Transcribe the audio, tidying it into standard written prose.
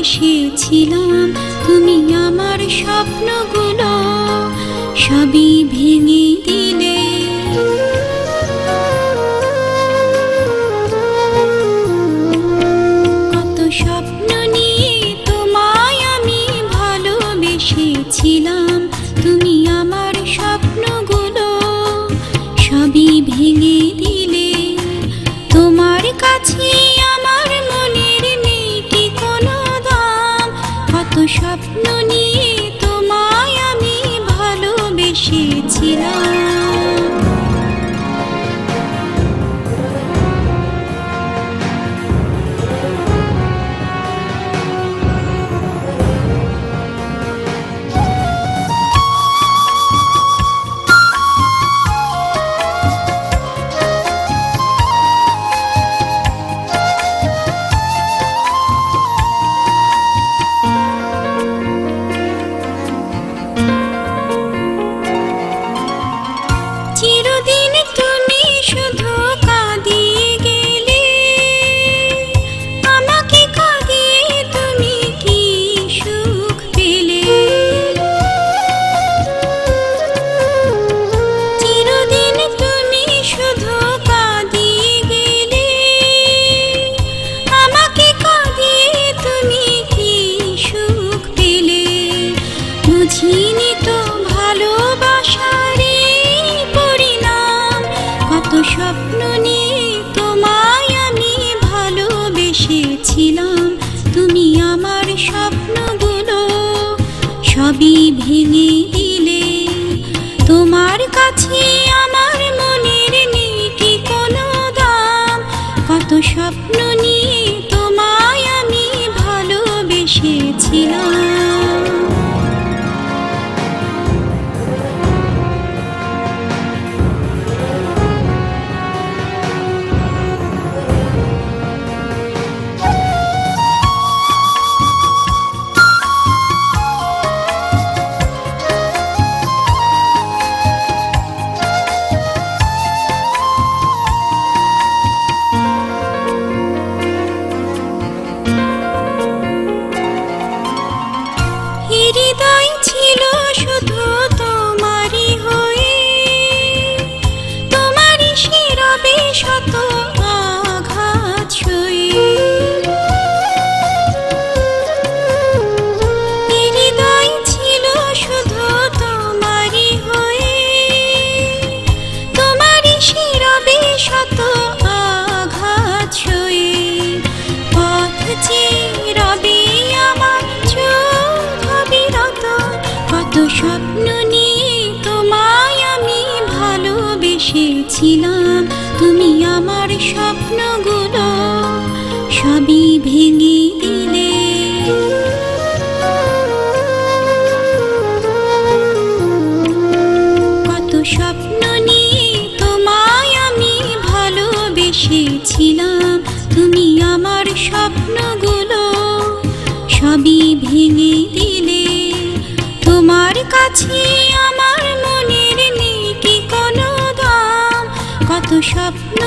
ভালোবেসেছিলাম, তুমি আমার স্বপ্নগুলো সবই ভেঙে দিলে। কত স্বপ্ন নিয়ে তোমায় আমি ভালোবেসেছিলাম, তুমি আমার স্বপ্নগুলো সবই ভেঙে দিলে। তোমার কাছে আমার মনের নেই কি কোনো দাম, কত স্বপ্ন নিয়ে তোমায় আমি ভালোবেসেছিলাম। চিরদিন তুমি শুধু কাঁদিয়ে গেলে, আমাকে কাঁদিয়ে তুমি কি সুখ পেলে। চিরদিন তুমি শুধু কাঁদিয়ে গেলে, আমাকে কাঁদিয়ে তুমি কি সুখ পেলে। বুঝিনি তো ভালোবাসার কত স্বপ্ন নিয়ে তোমায় আমি ভালোবেসেছিলাম, তুমি আমার স্বপ্নগুলো সবই ভেঙে দিলে। তোমার কাছে আমার মনের নেই কি কোনো দাম, কত স্বপ্ন নিয়ে তোমায় আমি ভালোবেসেছিলাম। হৃদয় ছিল শুধু তোমারই হয়ে, তোমারই শিরবে শত আঘাত সয়ে। হৃদয় ছিল শুধু তোমারই হয়ে, তোমারই শিরবে শত আঘাত সয়ে। পথ চেয়ে রবে আমার কত স্বপ্ন নিয়ে তোমায় আমি ভালোবেসেছিলাম, তুমি আমার স্বপ্নগুলো সবই ভেঙে দিলে। কত স্বপ্ন নিয়ে তোমায় আমি ভালোবেসেছিলাম, তুমি আমার স্বপ্নগুলো সবই ভেঙে দিলে। তোমার কাছে আমার মনের নেই কি কোনো দাম, কত স্বপ্ন